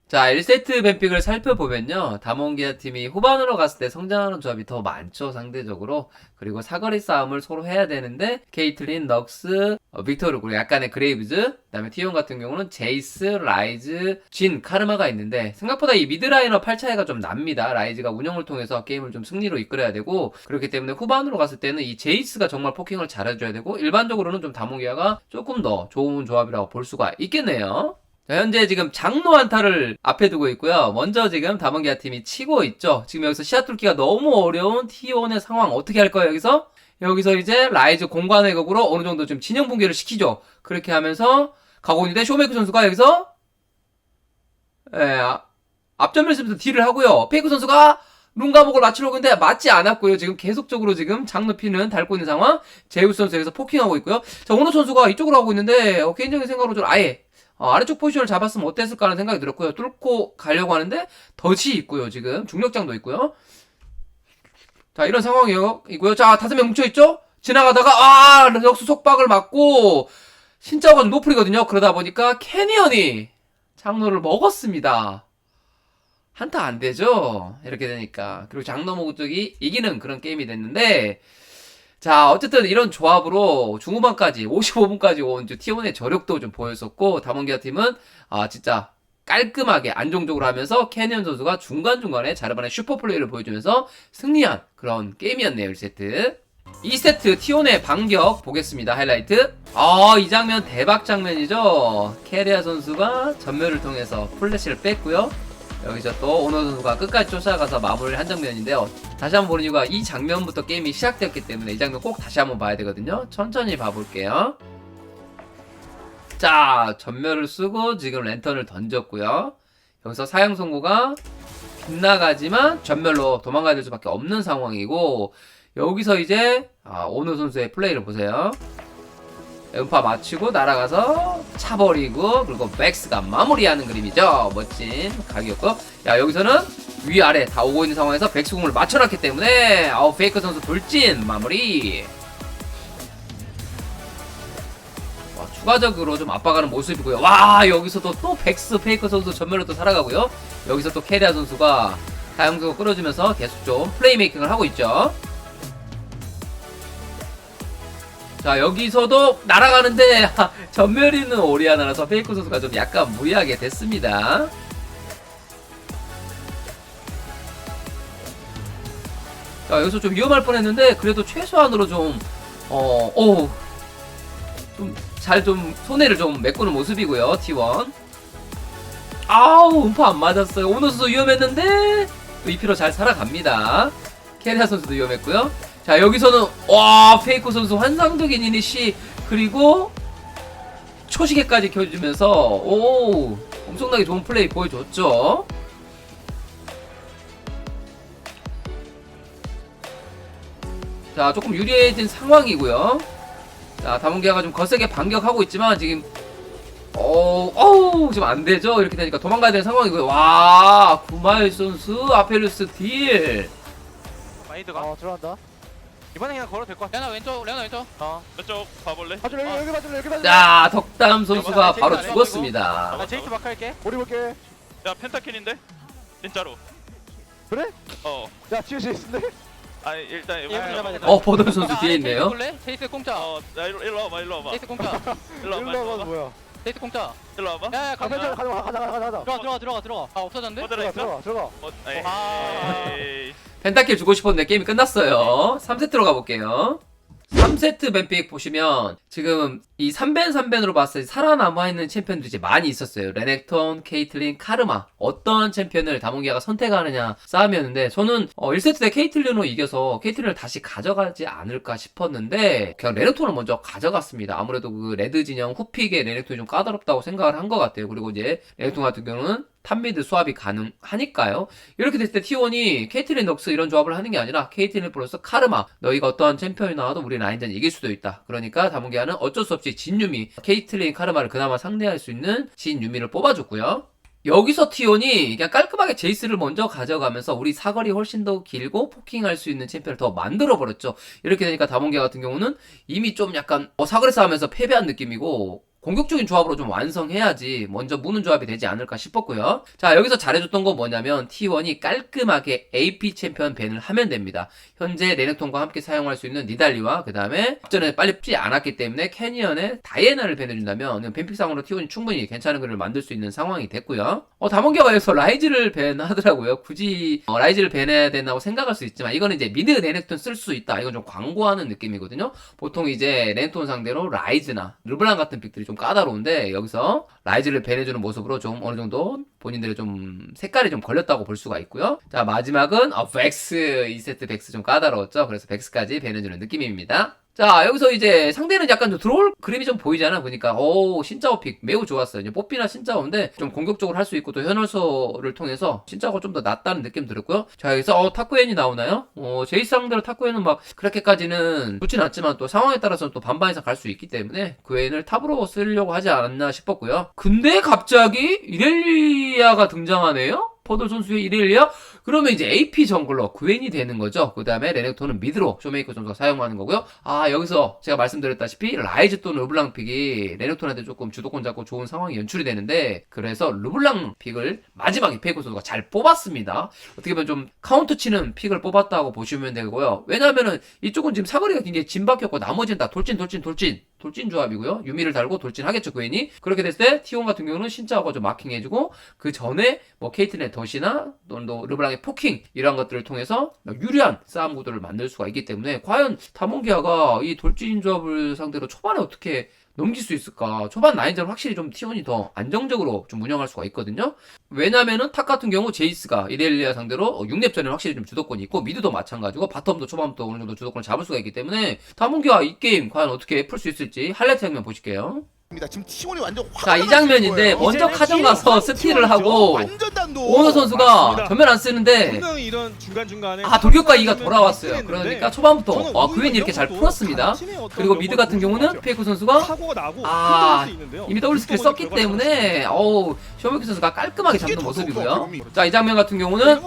자, 1세트 뱀픽을 살펴보면요. 다몬기아 팀이 후반으로 갔을 때 성장하는 조합이 더 많죠, 상대적으로. 그리고 사거리 싸움을 서로 해야 되는데, 케이틀린, 럭스, 빅토르, 그리고 약간의 그레이브즈, 그 다음에 티온 같은 경우는 제이스, 라이즈, 진, 카르마가 있는데, 생각보다 이 미드라이너 팔 차이가 좀 납니다. 라이즈가 운영을 통해서 게임을 좀 승리로 이끌어야 되고, 그렇기 때문에 후반으로 갔을 때는 이 제이스가 정말 포킹을 잘해줘야 되고, 일반적으로는 좀 다몬기아가 조금 더 좋은 조합이라고 볼 수가 있겠네요. 자, 현재 지금 장로 한타를 앞에 두고 있고요. 먼저 지금 다mon기아 팀이 치고 있죠. 지금 여기서 시야 뚫기가 너무 어려운 T1의 상황 어떻게 할 거예요, 여기서? 여기서 이제 라이즈 공간 왜곡으로 어느 정도 좀 진영 붕괴를 시키죠. 그렇게 하면서 가고 있는데 쇼메이크 선수가 여기서 앞전면 쓰면서 딜을 하고요. 페이크 선수가 룬 감옥을 맞추려고 했는데 맞지 않았고요. 지금 계속적으로 지금 장로 피는 닳고 있는 상황. 제우스 선수 여기서 포킹하고 있고요. 자, 오너 선수가 이쪽으로 하고 있는데 개인적인 생각으로 좀 아예 아래쪽 포지션을 잡았으면 어땠을까 하는 생각이 들었고요. 뚫고 가려고 하는데 덫이 있고요. 지금 중력장도 있고요. 자, 이런 상황이고요. 자, 5명 뭉쳐있죠? 지나가다가 럭스 속박을 맞고 신짜오가 좀 노플이거든요. 그러다 보니까 캐니언이 장로를 먹었습니다. 한타 안 되죠? 이렇게 되니까. 그리고 장로 모구 쪽이 이기는 그런 게임이 됐는데, 자, 어쨌든 이런 조합으로 중후반까지 55분까지 온 T1의 저력도 좀 보였었고, 다몬기아 팀은 진짜 깔끔하게 안정적으로 하면서 캐니언 선수가 중간중간에 자르반의 슈퍼플레이를 보여주면서 승리한 그런 게임이었네요. 1세트. 2세트 T1의 반격 보겠습니다. 하이라이트. 이 장면 대박 장면이죠. 캐리아 선수가 전멸을 통해서 플래시를 뺐고요. 여기서 또 오너 선수가 끝까지 쫓아가서 마무리를 한 장면인데요. 다시 한번 보는 이유가 이 장면부터 게임이 시작되었기 때문에 이 장면 꼭 다시 한번 봐야 되거든요. 천천히 봐볼게요. 자, 전멸을 쓰고 지금 랜턴을 던졌고요. 여기서 사형선고가 빗나가지만 전멸로 도망가야 될 수밖에 없는 상황이고, 여기서 이제 오너 선수의 플레이를 보세요. 음파 맞추고 날아가서 차버리고, 그리고 맥스가 마무리하는 그림이죠. 멋진 각이었고, 야, 여기서는 위아래 다 오고 있는 상황에서 백수공을 맞춰놨기 때문에 페이커 선수 돌진 마무리. 추가적으로 좀 압박하는 모습이고요. 와, 여기서도 또 백스 페이커 선수 전멸로 또 살아가고요. 여기서 또 캐리아 선수가 사형수고 끌어주면서 계속 좀 플레이메이킹을 하고 있죠. 자, 여기서도 날아가는데 전멸 있는 오리아나라서 페이커 선수가 좀 약간 무리하게 됐습니다. 자, 여기서 좀 위험할 뻔했는데 그래도 최소한으로 좀 잘 좀 손해를 좀 메꾸는 모습이고요. T1. 음파 안 맞았어요. 오너 선수 위험했는데 또 2피로 잘 살아갑니다. 캐리아 선수도 위험했고요. 자, 여기서는 페이커 선수 환상적인 이니시, 그리고 초시계까지 켜주면서 엄청나게 좋은 플레이 보여줬죠. 자, 조금 유리해진 상황이고요. 자, 다몬기아가 좀 거세게 반격하고 있지만 지금 지금 안 되죠. 이렇게 되니까 도망가야 되는 상황이고요. 와, 구마일 선수 아펠루스 딜. 마이드가 들어간다. 이번에 그냥 걸어도 될 것 같아. 레나 왼쪽. 왼쪽 봐볼래? 봐줄래? 여기 봐줄래? 여기 봐줄래? 자, 덕담 선수가 이거 바로 제이크 죽었습니다. 나 제이크 마크 할게. 머리 볼게. 야 펜타킬인데? 진짜로. 그래? 야, 뒤에 있는데? 아니 일단 얘 잡아야 돼. 버들 선수 뒤에 있네요. 제이스 공짜. 나 일로 와봐 일로 와봐 제이스 공짜. 일로 와봐 일로 일로 와봐, 와봐 뭐야? 제이스 공짜. 일로 와봐. 야야 가자, 가자. 가자. 들어가. 없어졌는데? 들어가 들어가. 에이. 펜타킬 주고 싶었는데 게임이 끝났어요. 3세트로 가볼게요. 3세트 뱀픽 보시면 지금 이 3벤 3벤으로 봤을 때 살아남아있는 챔피언들이 이제 많이 있었어요. 레넥톤, 케이틀린, 카르마. 어떤 챔피언을 다몬기아가 선택하느냐 싸움이었는데, 저는 1세트 때 케이틀린으로 이겨서 케이틀린을 다시 가져가지 않을까 싶었는데 그냥 레넥톤을 먼저 가져갔습니다. 아무래도 그 레드 진영 후픽의 레넥톤이 좀 까다롭다고 생각을 한 것 같아요. 그리고 이제 레넥톤 같은 경우는 탑미드 수합이 가능하니까요. 이렇게 됐을 때 T1이 케이틀린 넉스 이런 조합을 하는 게 아니라 케이틀린 플러스 카르마, 너희가 어떠한 챔피언이 나와도 우리 라인전 이길 수도 있다. 그러니까 다몬기아는 어쩔 수 없이 진유미, 케이틀린 카르마를 그나마 상대할 수 있는 진유미를 뽑아줬고요. 여기서 T1이 그냥 깔끔하게 제이스를 먼저 가져가면서 우리 사거리 훨씬 더 길고 포킹할 수 있는 챔피언을 더 만들어버렸죠. 이렇게 되니까 다몬기아 같은 경우는 이미 좀 약간 사거리 싸움에서 패배한 느낌이고 공격적인 조합으로 좀 완성해야지 먼저 무는 조합이 되지 않을까 싶었고요. 자, 여기서 잘해줬던 건 뭐냐면 T1이 깔끔하게 AP 챔피언 밴을 하면 됩니다. 현재 레넥톤과 함께 사용할 수 있는 니달리와 그 다음에 전에 빨리 뽑지 않았기 때문에 캐니언의 다이애나를 밴해준다면 밴픽상으로 T1이 충분히 괜찮은 글을 만들 수 있는 상황이 됐고요. 다몽기가 여기서 라이즈를 밴하더라고요. 굳이 라이즈를 밴해야 된다고 생각할 수 있지만 이거는 이제 미드 레넥톤 쓸 수 있다. 이건 좀 광고하는 느낌이거든요. 보통 이제 레넥톤 상대로 라이즈나 르블랑 같은 픽들이 좀 까다로운데 여기서 라이즈를 밴해주는 모습으로 좀 어느 정도 본인들의 좀 색깔이 좀 걸렸다고 볼 수가 있고요. 자, 마지막은 백스 2세트 백스 좀 까다로웠죠. 그래서 백스까지 밴해주는 느낌입니다. 자, 여기서 이제 상대는 약간 좀 들어올 그림이 좀 보이잖아. 보니까 신짜오 픽 매우 좋았어요. 이제 뽀삐나 신짜오인데 좀 공격적으로 할 수 있고 또 현월서를 통해서 신짜오가 좀 더 낫다는 느낌 들었고요. 자, 여기서 타쿠엔이 나오나요? 제이스 상대로 타쿠엔은 막 그렇게까지는 좋진 않지만 또 상황에 따라서는 또 반반 이상 갈 수 있기 때문에 그엔을 탑으로 쓰려고 하지 않았나 싶었고요. 근데 갑자기 이렐리아가 등장하네요? 포돌 선수의 이렐리아? 그러면 이제 AP 정글러 그웬이 되는 거죠. 그 다음에 레넥톤은 미드로 쇼메이커 선수가 사용하는 거고요. 여기서 제가 말씀드렸다시피 라이즈 또는 르블랑 픽이 레넥톤한테 조금 주도권 잡고 좋은 상황이 연출이 되는데 그래서 르블랑 픽을 마지막에 페이커 선수가 잘 뽑았습니다. 어떻게 보면 좀 카운터 치는 픽을 뽑았다고 보시면 되고요. 왜냐하면은 이쪽은 지금 사거리가 굉장히 진박했고 나머지는 다 돌진 조합이고요. 유미를 달고 돌진하겠죠, 그웬이. 그렇게 됐을 때 T1 같은 경우는 신짜오가 좀 마킹해주고 그 전에 뭐 케이틀린의 덫이나 또는 르블랑의 포킹 이런 것들을 통해서 유리한 싸움 구도를 만들 수가 있기 때문에 과연 다몽기아가 이 돌진 조합을 상대로 초반에 어떻게 넘길 수 있을까? 초반 라인전은 확실히 좀 T1이 더 안정적으로 좀 운영할 수가 있거든요. 왜냐면은 탑 같은 경우 제이스가 이렐리아 상대로 6렙전에 확실히 좀 주도권이 있고 미드도 마찬가지고 바텀도 초반부터 어느 정도 주도권을 잡을 수가 있기 때문에 다몽기아 이 게임 과연 어떻게 풀 수 있을지 하이라이트 장면 보실게요. 지금 T1이 완전 자, 이 장면인데 먼저 카정 가서 스틸을 하고 오너 선수가 전면 안 쓰는데 분명히 이런 중간중간에 돌격과 2가 돌아왔어요. 그러니까 초반부터 그웬이 이렇게 잘 풀었습니다. 그리고 미드 같은 경우는 페이커 선수가 사고가 나고 이미 더블 스킬 썼기 때문에 쇼메이커 선수가 깔끔하게 잡는 모습이고요. 자, 이 장면 같은 경우는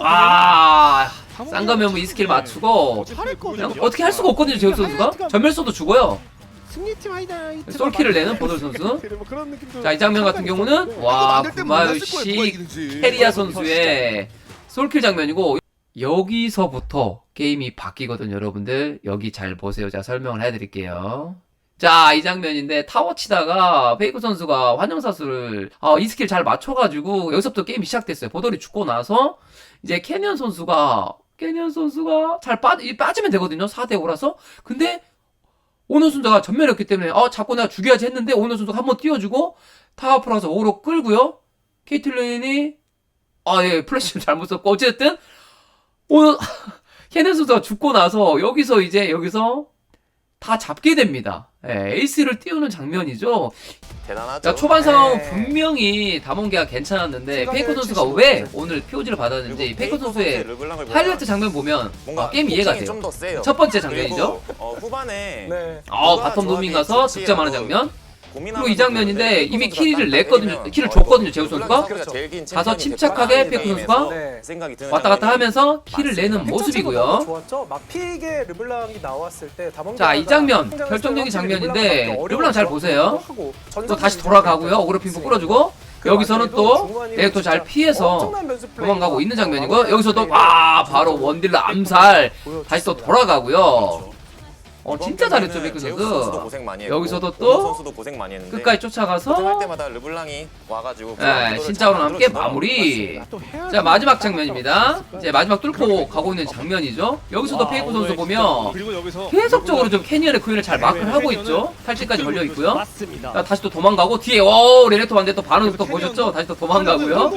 쌍가면 이 스킬 맞추고 그냥 어떻게 할 수가 없거든요. 제우스 선수가 전멸 써도 죽어요. 승리팀 하이라이트 솔킬을 내는 포돌 선수. 자, 이 장면 같은 경우는 구마유시 캐리아 선수의 솔킬 장면이고 여기서부터 게임이 바뀌거든요, 여러분들. 여기 잘 보세요. 제가 설명을 해드릴게요. 자, 이 장면인데 타워 치다가 페이커 선수가 환영사수를 이 스킬 잘 맞춰가지고 여기서부터 게임이 시작됐어요. 보돌이 죽고 나서 이제 캐니언 선수가 잘 빠지면 되거든요. 4대5라서. 근데 오너 선수가 전멸했기 때문에 자꾸 내가 죽여야지 했는데 오너 선수가 한번 띄워주고 타워프라서 5로 끌고요. 케이틀린이 플래시를 잘못 썼고 어쨌든 오너 캐니언 선수가 죽고 나서 여기서 다 잡게 됩니다. 에이스를 띄우는 장면이죠. 대단하죠. 자, 초반 상황은 분명히 다몽기가 괜찮았는데 페이커 선수가 왜 오늘 POG를 받았는지 페이커 선수의 하이라이트 장면 보면 게임 이해가 돼요. 첫 번째 장면이죠. 후반에 바텀 노밍 가서 득점하는 장면. 그리고 이 장면인데 이미 킬을 줬거든요, 제우스 선수가. 가서 침착하게 페이커 선수가 왔다 갔다 하면서 킬을 내는 모습이고요. 좋았죠. 막픽에 르블랑이 나왔을 때 자, 이 장면 결정적인 장면인데 르블랑 잘 보세요. 또 다시 돌아가고요. 어그로 핑퐁 끌어주고 여기서는 또 레넥톤 잘 피해서 도망가고 있는 장면이고 여기서도 바로 원딜러 암살 다시 또 돌아가고요. 진짜 잘했죠, 페이커 선수. 여기서도 또 끝까지 쫓아가서 신짜오랑 함께 마무리. 자, 마지막 장면입니다. 이제 마지막 뚫고 가고 있는 장면이죠. 여기서도 페이커 선수 보면 계속적으로 좀 캐니언의 그윈을 잘 마크를 하고 있죠. 탈진까지 걸려 있고요. 자, 다시 또 도망가고 뒤에 레넥톤 반대 또 반응 또 보셨죠? 다시 또 도망가고요.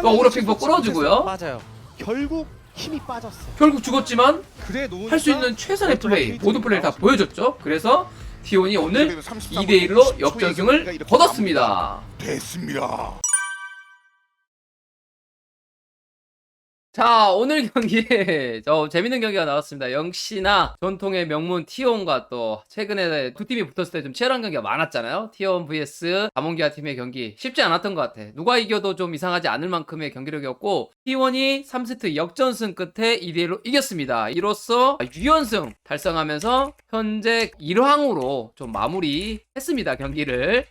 또 오그로 핑퐁 끌어주고요. 맞아요. 결국 힘이 빠졌어. 결국 죽었지만 할 수 있는 최선의 플레이, 모든 플레이를 다 보여줬죠. 그래서 T1이 오늘 2대1로 역전승을 거뒀습니다. 됐습니다. 자, 오늘 경기에 재밌는 경기가 나왔습니다. 역시나 전통의 명문 T1과 또 최근에 두 팀이 붙었을 때 좀 치열한 경기가 많았잖아요. T1 vs 다몽기아 팀의 경기 쉽지 않았던 것 같아. 누가 이겨도 좀 이상하지 않을 만큼의 경기력이었고 T1이 3세트 역전승 끝에 2대1로 이겼습니다. 이로써 6연승 달성하면서 현재 1황으로 좀 마무리했습니다, 경기를.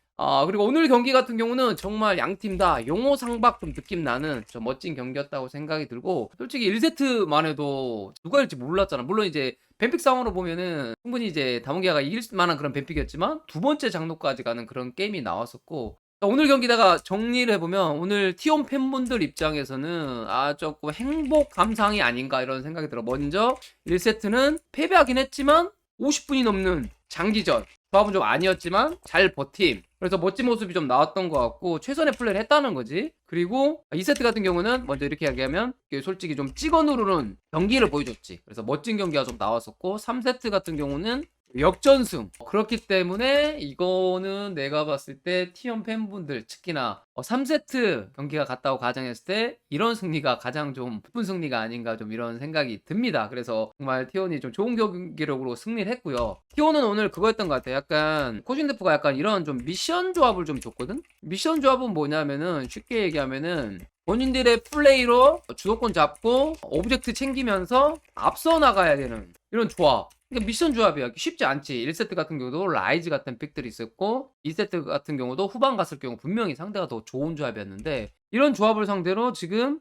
그리고 오늘 경기 같은 경우는 정말 양팀 다 용호상박 좀 느낌 나는 좀 멋진 경기였다고 생각이 들고, 솔직히 1세트만 해도 누가 일지 몰랐잖아. 물론 이제 뱀픽 상황으로 보면은 충분히 이제 다mon기아가 이길 만한 그런 뱀픽이었지만 두 번째 장로까지 가는 그런 게임이 나왔었고, 오늘 경기다가 정리를 해보면 오늘 T1 팬분들 입장에서는 조금 행복 감상이 아닌가 이런 생각이 들어. 먼저 1세트는 패배하긴 했지만 50분이 넘는 장기전, 조합은 좀 아니었지만 잘 버팀, 그래서 멋진 모습이 좀 나왔던 것 같고 최선의 플레이를 했다는 거지. 그리고 2세트 같은 경우는 먼저 이렇게 이야기하면 솔직히 좀 찍어 누르는 경기를 보여줬지. 그래서 멋진 경기가 좀 나왔었고, 3세트 같은 경우는 역전승. 그렇기 때문에 이거는 내가 봤을 때 T1 팬분들, 특히나 3세트 경기가 갔다고 가정했을 때 이런 승리가 가장 좀 기쁜 승리가 아닌가, 좀 이런 생각이 듭니다. 그래서 정말 T1이 좀 좋은 경기력으로 승리를 했고요. T1은 오늘 그거였던 것 같아요. 약간 코신데프가 약간 이런 좀 미션 조합을 좀 줬거든. 미션 조합은 뭐냐면은 쉽게 얘기하면은 본인들의 플레이로 주도권 잡고 오브젝트 챙기면서 앞서 나가야 되는 이런 조합. 그러니까 미션 조합이야. 쉽지 않지. 1세트 같은 경우도 라이즈 같은 픽들이 있었고, 2세트 같은 경우도 후반 갔을 경우 분명히 상대가 더 좋은 조합이었는데, 이런 조합을 상대로 지금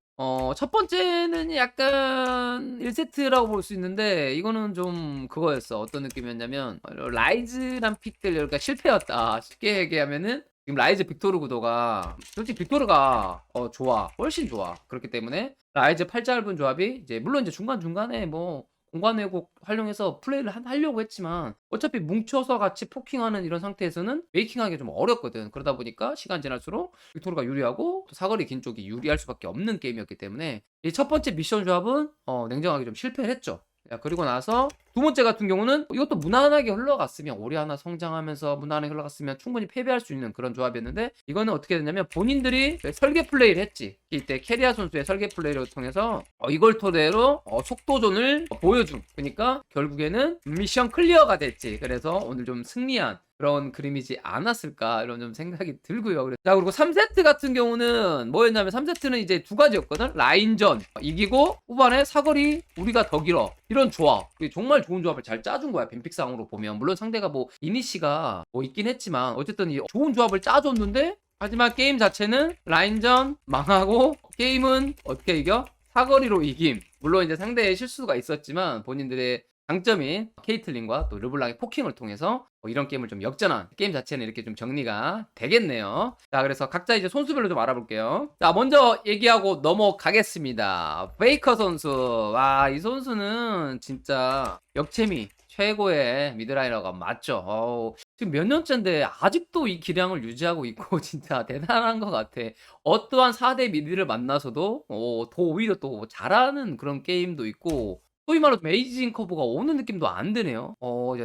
첫 번째는 약간 1세트라고 볼 수 있는데, 이거는 좀 그거였어. 어떤 느낌이었냐면 라이즈란 픽들 그러니까 실패였다. 쉽게 얘기하면은 지금 라이즈 빅토르 구도가, 솔직히 빅토르가 좋아. 훨씬 좋아. 그렇기 때문에 라이즈 팔짧은 조합이 이제 물론 이제 중간중간에 뭐 공간 왜곡 활용해서 플레이를 하려고 했지만 어차피 뭉쳐서 같이 포킹하는 이런 상태에서는 메이킹하기 좀 어렵거든. 그러다 보니까 시간 지날수록 빅토르가 유리하고 또 사거리 긴 쪽이 유리할 수밖에 없는 게임이었기 때문에 이 첫 번째 미션 조합은 냉정하게 좀 실패를 했죠. 그리고 나서 두 번째 같은 경우는 이것도 무난하게 흘러갔으면, 오리아나 성장하면서 무난하게 흘러갔으면 충분히 패배할 수 있는 그런 조합이었는데, 이거는 어떻게 됐냐면 본인들이 설계 플레이를 했지. 이때 캐리아 선수의 설계 플레이를 통해서 이걸 토대로 속도전을 보여준, 그러니까 결국에는 미션 클리어가 됐지. 그래서 오늘 좀 승리한 그런 그림이지 않았을까 이런 좀 생각이 들고요. 자, 그리고 3세트 같은 경우는 뭐였냐면 3세트는 이제 두 가지였거든. 라인전 이기고 후반에 사거리 우리가 더 길어, 이런 조합. 정말 좋은 조합을 잘 짜준 거야. 뱀픽상으로 보면 물론 상대가 뭐 이니시가 뭐 있긴 했지만 어쨌든 이 좋은 조합을 짜줬는데, 하지만 게임 자체는 라인전 망하고 게임은 어떻게 이겨? 사거리로 이김. 물론 이제 상대의 실수가 있었지만 본인들의 장점인 케이틀린과 또 르블랑의 포킹을 통해서 이런 게임을 좀 역전한 게임 자체는 이렇게 좀 정리가 되겠네요. 자, 그래서 각자 이제 선수별로 좀 알아볼게요. 자, 먼저 얘기하고 넘어가겠습니다. 베이커 선수. 와, 이 선수는 진짜 역체미 최고의 미드라이너가 맞죠. 지금 몇 년째인데 아직도 이 기량을 유지하고 있고 진짜 대단한 것 같아. 어떠한 4대 미드를 만나서도 더 오히려 또 잘하는 그런 게임도 있고, 소위 말로 메이징 커브가 오는 느낌도 안 드네요.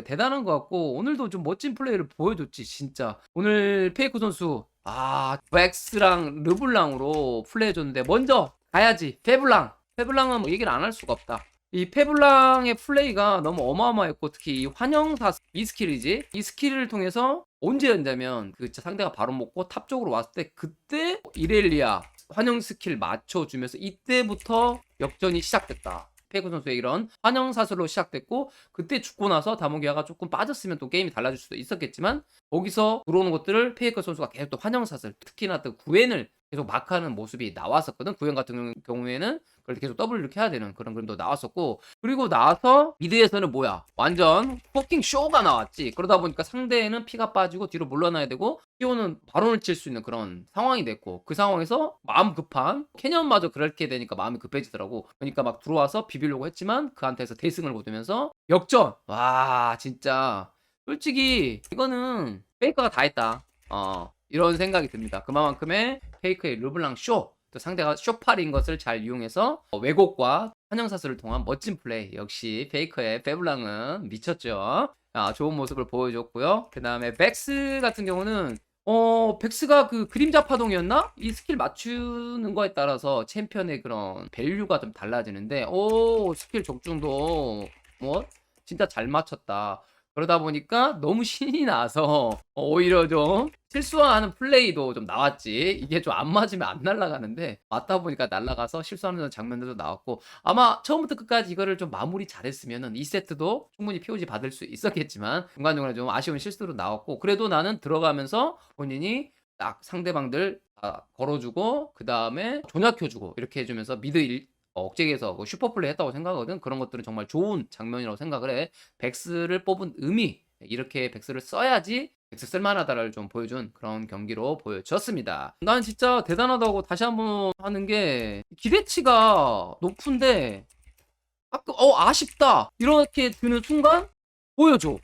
대단한 것 같고, 오늘도 좀 멋진 플레이를 보여줬지 진짜. 오늘 페이크 선수 백스랑 르블랑으로 플레이해줬는데, 먼저 가야지 페블랑은 뭐 얘기를 안 할 수가 없다. 이 페블랑의 플레이가 너무 어마어마했고, 특히 이 환영사 이 스킬이지, 이 스킬을 통해서 언제였냐면 그 상대가 바로 먹고 탑 쪽으로 왔을 때, 그때 이렐리아 환영 스킬 맞춰주면서 이때부터 역전이 시작됐다. 페이크 선수의 이런 환영사슬로 시작됐고, 그때 죽고 나서 다몬기아가 조금 빠졌으면 또 게임이 달라질 수도 있었겠지만, 거기서 들어오는 것들을 페이크 선수가 계속 또 환영사슬, 특히나 또 구엔을 계속 마크하는 모습이 나왔었거든. 구엔 같은 경우에는 그걸 계속 W를 켜야 되는 그런 그림도 나왔었고, 그리고 나서 미드에서는 뭐야, 완전 포킹 쇼가 나왔지. 그러다 보니까 상대는 피가 빠지고 뒤로 물러나야 되고, 티오는 바론을 칠 수 있는 그런 상황이 됐고, 그 상황에서 마음 급한 캐년마저 그렇게 되니까 마음이 급해지더라고. 그러니까 막 들어와서 비비려고 했지만 그한테서 대승을 거두면서 역전. 와, 진짜 솔직히 이거는 페이커가 다 했다. 이런 생각이 듭니다. 그만큼의 페이크의 르블랑 쇼, 또 상대가 쇼팔인 것을 잘 이용해서 왜곡과 환영사슬을 통한 멋진 플레이. 역시 페이커의 페블랑은 미쳤죠. 좋은 모습을 보여줬고요. 그 다음에 백스 같은 경우는 백스가 그 그림자 파동이었나? 이 스킬 맞추는 거에 따라서 챔피언의 그런 밸류가 좀 달라지는데, 스킬 적중도 뭐 진짜 잘 맞췄다. 그러다 보니까 너무 신이 나서 오히려 좀 실수하는 플레이도 좀 나왔지. 이게 좀 안 맞으면 안 날아가는데 맞다 보니까 날아가서 실수하는 장면들도 나왔고 아마 처음부터 끝까지 이거를 좀 마무리 잘했으면은 2세트도 충분히 POG 받을 수 있었겠지만 중간중간에 좀 아쉬운 실수로 나왔고 그래도 나는 들어가면서 본인이 딱 상대방들 다 걸어주고 그 다음에 조작해주고 이렇게 해주면서 미드 억제기에서 슈퍼플레이 했다고 생각하거든. 그런 것들은 정말 좋은 장면이라고 생각을 해. 백스를 뽑은 의미 이렇게 백스를 써야지 백스 쓸만하다를 좀 보여준 그런 경기로 보여줬습니다. 난 진짜 대단하다고 다시 한번 하는 게 기대치가 높은데 아쉽다 이렇게 드는 순간 보여줘.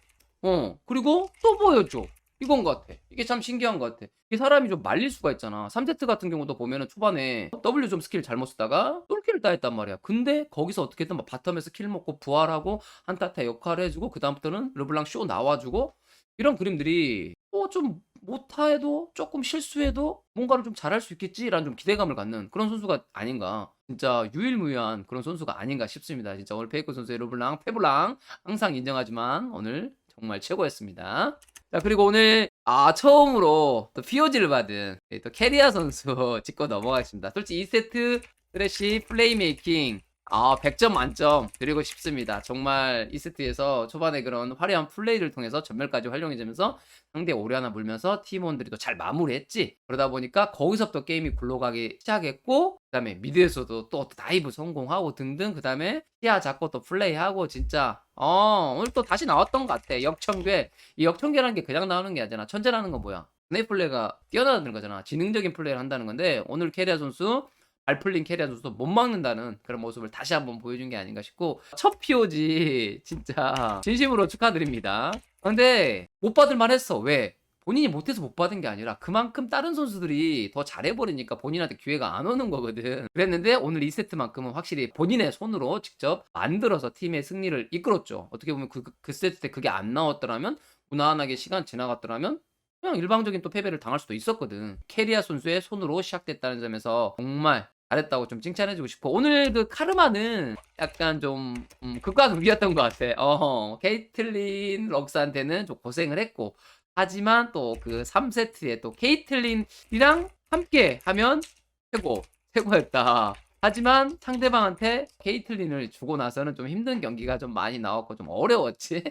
그리고 또 보여줘. 이건 것 같아. 이게 참 신기한 것 같아. 이게 사람이 좀 말릴 수가 있잖아. 3세트 같은 경우도 보면은 초반에 W 좀 스킬 잘못 쓰다가 똘끼를 따했단 말이야. 근데 거기서 어떻게든 막 바텀에서 킬 먹고 부활하고 한타타 역할을 해주고 그 다음부터는 르블랑 쇼 나와주고 이런 그림들이 좀 못해도 조금 실수해도 뭔가를 좀 잘할 수 있겠지라는 좀 기대감을 갖는 그런 선수가 아닌가. 진짜 유일무이한 그런 선수가 아닌가 싶습니다. 진짜 오늘 페이커 선수의 르블랑, 페블랑 항상 인정하지만 오늘 정말 최고였습니다. 자 그리고 오늘 처음으로 또 POG를 받은 또 캐리아 선수 짚고 넘어가겠습니다. 솔직히 2세트 쓰레쉬 플레이메이킹 100점 만점 드리고 싶습니다. 정말 2세트에서 초반에 그런 화려한 플레이를 통해서 전멸까지 활용해주면서 상대 오려나 물면서 팀원들이 또 잘 마무리했지. 그러다 보니까 거기서부터 게임이 굴러가기 시작했고 그 다음에 미드에서도 또 다이브 성공하고 등등 그 다음에 시야 잡고 또 플레이하고 진짜 오늘 또 다시 나왔던 것 같아. 역천괴. 이 역천괴라는 게 그냥 나오는 게 아니잖아. 천재라는 건 뭐야? 내 플레이가 뛰어나다는 거잖아. 지능적인 플레이를 한다는 건데 오늘 캐리아 선수 발 풀린 캐리아 선수도 못 막는다는 그런 모습을 다시 한번 보여준 게 아닌가 싶고 첫 POG 진짜 진심으로 축하드립니다. 근데 못 받을 만했어. 왜? 본인이 못해서 못 받은 게 아니라 그만큼 다른 선수들이 더 잘해버리니까 본인한테 기회가 안 오는 거거든. 그랬는데 오늘 2세트만큼은 확실히 본인의 손으로 직접 만들어서 팀의 승리를 이끌었죠. 어떻게 보면 그 세트 때 그게 안 나왔더라면 무난하게 시간 지나갔더라면 그냥 일방적인 또 패배를 당할 수도 있었거든. 캐리아 선수의 손으로 시작됐다는 점에서 정말 잘했다고 좀 칭찬해주고 싶어. 오늘 그 카르마는 약간 좀 극과 극이었던 것 같아. 케이틀린 럭스한테는 좀 고생을 했고 하지만 또 그 3세트에 또 케이틀린이랑 함께 하면 최고였다. 하지만 상대방한테 케이틀린을 주고 나서는 좀 힘든 경기가 좀 많이 나왔고 좀 어려웠지.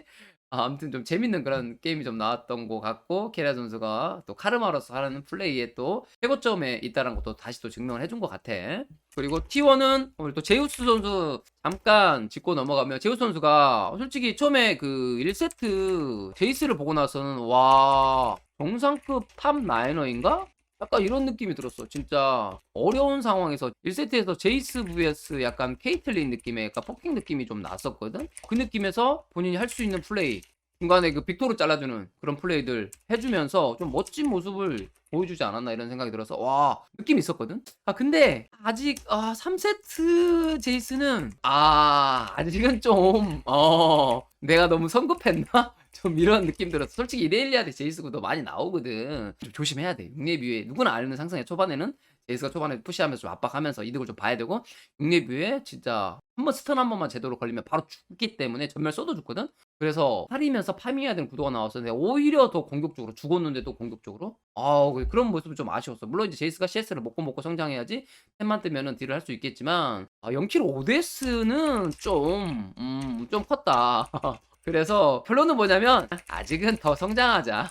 아무튼 좀 재밌는 그런 게임이 좀 나왔던 것 같고 캐리아 선수가 또 카르마로서 하는 플레이에 또 최고점에 있다는 것도 다시 또 증명을 해준 것 같아. 그리고 T1은 오늘 또 제우스 선수 잠깐 짚고 넘어가면 제우스 선수가 솔직히 처음에 그 1세트 제이스를 보고 나서는 와 정상급 탑 라이너인가? 약간 이런 느낌이 들었어. 진짜 어려운 상황에서 1세트에서 제이스 vs 약간 케이틀린 느낌의 약간 포킹 느낌이 좀 났었거든. 그 느낌에서 본인이 할 수 있는 플레이 중간에 그 빅토르 잘라주는 그런 플레이들 해주면서 좀 멋진 모습을 보여주지 않았나 이런 생각이 들어서 와 느낌이 있었거든. 근데 아직 3세트 제이스는 아직은 좀 내가 너무 성급했나? 좀 이런 느낌 들었어. 솔직히 이레일리아한테 제이스도 많이 나오거든. 좀 조심해야 돼. 6렙 이후에 누구나 아는 상승에 초반에는 제이스가 초반에 푸시하면서 좀 압박하면서 이득을 좀 봐야 되고 6렙 이후에 진짜 한번 스턴 한 번만 제대로 걸리면 바로 죽기 때문에 전멸 쏘도 죽거든. 그래서 살이면서 파밍해야 되는 구도가 나왔었는데 오히려 더 공격적으로 죽었는데도 공격적으로 그런 모습은 좀 아쉬웠어. 물론 이제 제이스가 CS를 먹고 성장해야지 템만 뜨면은 딜을 할 수 있겠지만 0킬 5데스는 좀 컸다. 그래서 결론은 뭐냐면 아직은 더 성장하자.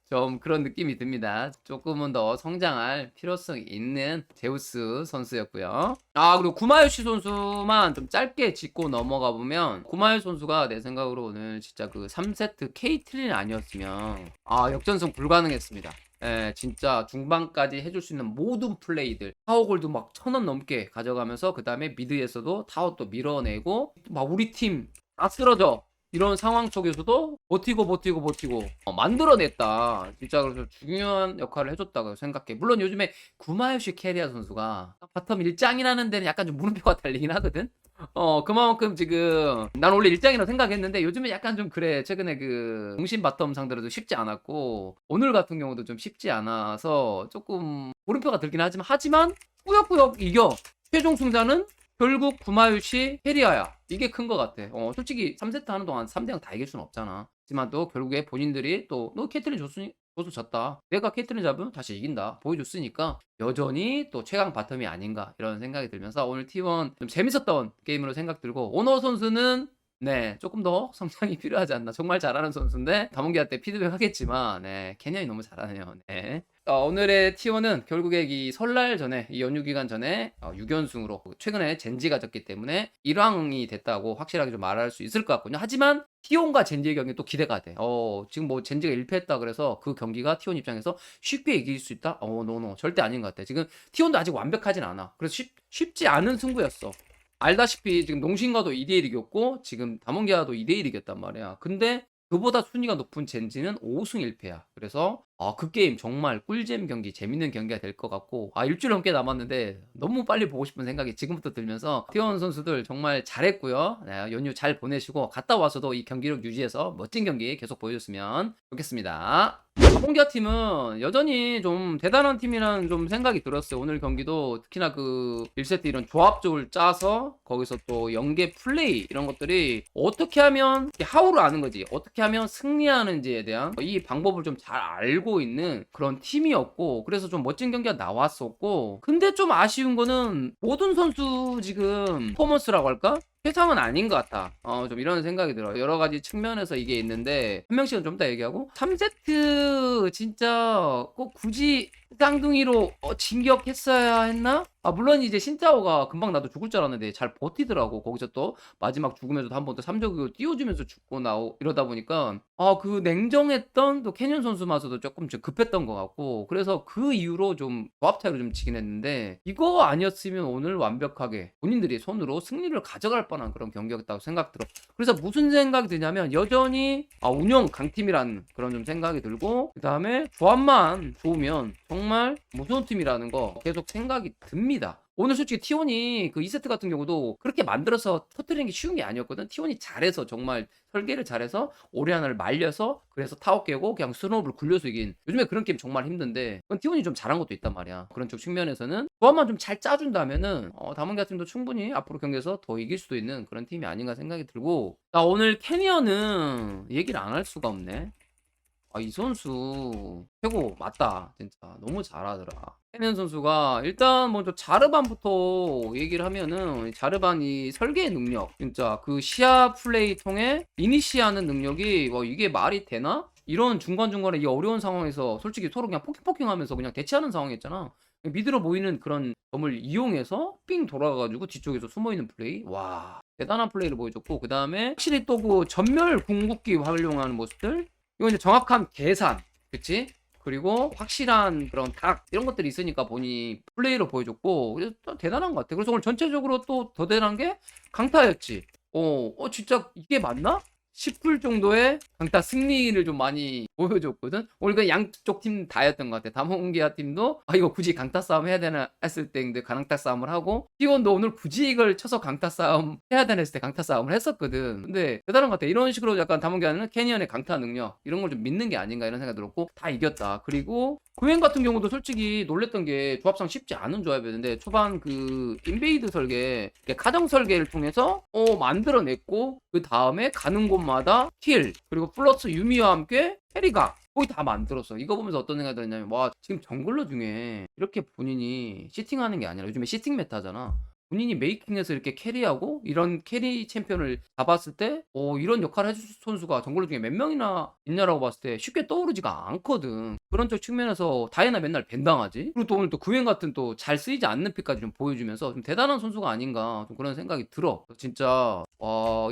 좀 그런 느낌이 듭니다. 조금은 더 성장할 필요성이 있는 제우스 선수였고요. 그리고 구마요시 선수만 좀 짧게 짚고 넘어가 보면 구마요시 선수가 내 생각으로 오늘 진짜 그 3세트 케이틀린 아니었으면 역전승 불가능했습니다. 진짜 중반까지 해줄 수 있는 모든 플레이들 타워골드 막 1000원 넘게 가져가면서 그 다음에 미드에서도 타워 또 밀어내고 막 우리 팀 다 쓰러져 이런 상황 속에서도 버티고 만들어냈다. 진짜 그래서 중요한 역할을 해줬다고 생각해. 물론 요즘에 구마요시 캐리아 선수가 바텀 일장이라는 데는 약간 좀 물음표가 달리긴 하거든. 그만큼 지금 난 원래 일장이라고 생각했는데 요즘에 약간 좀 그래. 최근에 그 공신 바텀 상대로도 쉽지 않았고 오늘 같은 경우도 좀 쉽지 않아서 조금 물음표가 들긴 하지만 꾸역꾸역 이겨. 최종 승자는 결국 구마유시 캐리아야. 이게 큰 것 같아. 솔직히 3세트 하는 동안 3대0 다 이길 순 없잖아. 하지만 또 결국에 본인들이 또 너 캐틀린 줬으니 줘서 졌다. 내가 캐틀린 잡으면 다시 이긴다. 보여줬으니까 여전히 또 최강 바텀이 아닌가 이런 생각이 들면서 오늘 T1 좀 재밌었던 게임으로 생각 들고 오너 선수는 네, 조금 더 성장이 필요하지 않나. 정말 잘하는 선수인데 다mon기한테 피드백 하겠지만 네, 캐년이 너무 잘하네요. 네. 오늘의 T1은 결국에 이 설날 전에 이 연휴 기간 전에 6연승으로 최근에 젠지가 졌기 때문에 1왕이 됐다고 확실하게 좀 말할 수 있을 것 같거든요. 하지만 T1과 젠지의 경기 또 기대가 돼. 지금 뭐 젠지가 1패했다 그래서 그 경기가 T1 입장에서 쉽게 이길 수 있다? 노 절대 아닌 것 같아. 지금 T1도 아직 완벽하진 않아. 그래서 쉽지 않은 승부였어. 알다시피 지금 농심과도 2대1 이겼고 지금 다몬기아도 2대1 이겼단 말이야. 근데 그보다 순위가 높은 젠지는 5승 1패야. 그래서 그 게임 정말 꿀잼 경기, 재밌는 경기가 될 것 같고 일주일 넘게 남았는데 너무 빨리 보고 싶은 생각이 지금부터 들면서 T1 선수들 정말 잘했고요. 네, 연휴 잘 보내시고 갔다 와서도 이 경기력 유지해서 멋진 경기 계속 보여줬으면 좋겠습니다. 다몬기아 팀은 여전히 좀 대단한 팀이라는 좀 생각이 들었어요. 오늘 경기도 특히나 그 1세트 이런 조합적을 짜서 거기서 또 연계 플레이 이런 것들이 어떻게 하면 하우를 아는 거지. 어떻게 하면 승리하는지에 대한 이 방법을 좀 잘 알고 있는 그런 팀이었고 그래서 좀 멋진 경기가 나왔었고 근데 좀 아쉬운 거는 모든 선수 지금 퍼포먼스라고 할까? 최상은 아닌 것 같아. 좀 이런 생각이 들어. 여러 가지 측면에서 이게 있는데 한 명씩은 좀 이따 얘기하고 3세트 진짜 꼭 굳이 쌍둥이로 진격했어야 했나? 물론 이제 신짜오가 금방 나도 죽을 줄 알았는데 잘 버티더라고. 거기서 또 마지막 죽으면서도 한 번 더 3적으로 띄워주면서 죽고 이러다 보니까 그 냉정했던 또 캐년 선수마저도 조금 좀 급했던 것 같고 그래서 그 이후로 좀 조합 차이로 좀 지긴 했는데 이거 아니었으면 오늘 완벽하게 본인들이 손으로 승리를 가져갈 뻔한 그런 경기였다고 생각 들어. 그래서 무슨 생각이 드냐면 여전히 운영 강팀이라는 그런 좀 생각이 들고 그 다음에 조합만 좋으면 정말 무서운 팀이라는 거 계속 생각이 듭니다. 오늘 솔직히 T1이 그 2세트 같은 경우도 그렇게 만들어서 터뜨리는 게 쉬운 게 아니었거든. T1이 잘해서 정말 설계를 잘해서 오리아나를 말려서 그래서 타워 깨고 그냥 스노우를 굴려서 이긴 요즘에 그런 게임 정말 힘든데 그건 T1이 좀 잘한 것도 있단 말이야. 그런 쪽 측면에서는 조합만 좀 잘 짜준다면은 다몬기아 팀도 충분히 앞으로 경기에서 더 이길 수도 있는 그런 팀이 아닌가 생각이 들고 오늘 캐니언은 얘기를 안 할 수가 없네. 이 선수 최고 맞다. 진짜 너무 잘하더라. 캐년 선수가 일단 먼저 자르반부터 얘기를 하면은 자르반이 설계의 능력 진짜 그 시야 플레이 통해 이니시하는 능력이 이게 말이 되나? 이런 중간중간에 이 어려운 상황에서 솔직히 서로 그냥 포킹하면서 그냥 대치하는 상황이었잖아. 미드로 보이는 그런 점을 이용해서 삥 돌아가가지고 뒤쪽에서 숨어있는 플레이 와 대단한 플레이를 보여줬고 그 다음에 확실히 또 그 전멸 궁극기 활용하는 모습들 이건 이제 정확한 계산 그치? 그리고 확실한 그런 각 이런 것들이 있으니까 본인이 플레이로 보여줬고 그래서 또 대단한 것 같아. 그래서 오늘 전체적으로 또 더 대단한 게 강타였지. 진짜 이게 맞나? 싶을 정도의 강타 승리를 좀 많이 보여줬거든. 오늘 그 양쪽 팀 다였던 것 같아. 다몬기아 팀도 이거 굳이 강타 싸움 해야 되나 했을 때 근데 강타 싸움을 하고 T1도 오늘 굳이 이걸 쳐서 강타 싸움 해야 되나 했을 때 강타 싸움을 했었거든. 근데 대단한 것 같아. 이런 식으로 약간 다몬기아는 캐니언의 강타 능력 이런 걸 좀 믿는 게 아닌가 이런 생각이 들었고 다 이겼다. 그리고 구행 같은 경우도 솔직히 놀랬던 게 조합상 쉽지 않은 조합이었는데 초반 그 인베이드 설계 가정 설계를 통해서 만들어냈고 그 다음에 가는 곳마다 킬 그리고 플러스 유미와 함께 캐리가 거의 다 만들었어. 이거 보면서 어떤 생각이 들었냐면 와 지금 정글러 중에 이렇게 본인이 시팅하는 게 아니라 요즘에 시팅 메타잖아. 본인이 메이킹에서 이렇게 캐리하고 이런 캐리 챔피언을 잡았을 때 이런 역할을 해줄 선수가 정글러 중에 몇 명이나 있냐라고 봤을 때 쉽게 떠오르지가 않거든. 그런 쪽 측면에서 다이애나 맨날 밴당하지. 그리고 또 오늘 또 구행 같은 또 잘 쓰이지 않는 픽까지 좀 보여주면서 좀 대단한 선수가 아닌가 좀 그런 생각이 들어. 진짜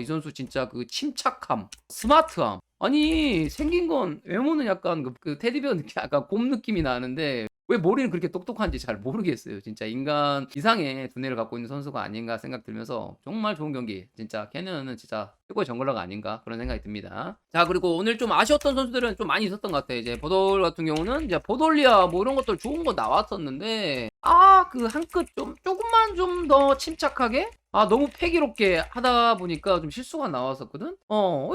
이 선수 진짜 그 침착함 스마트함 아니 생긴 건 외모는 약간 그 테디베어 느낌 약간 곰 느낌이 나는데 왜 머리는 그렇게 똑똑한지 잘 모르겠어요. 진짜 인간 이상의 두뇌를 갖고 있는 선수가 아닌가 생각 들면서 정말 좋은 경기 진짜 캐년은 진짜 최고의 정글러가 아닌가 그런 생각이 듭니다. 자 그리고 오늘 좀 아쉬웠던 선수들은 좀 많이 있었던 것 같아. 이제 보돌 같은 경우는 이제 보돌리아 뭐 이런 것들 좋은 거 나왔었는데 그 한 끗 좀 조금만 좀 더 침착하게 너무 패기롭게 하다 보니까 좀 실수가 나왔었거든?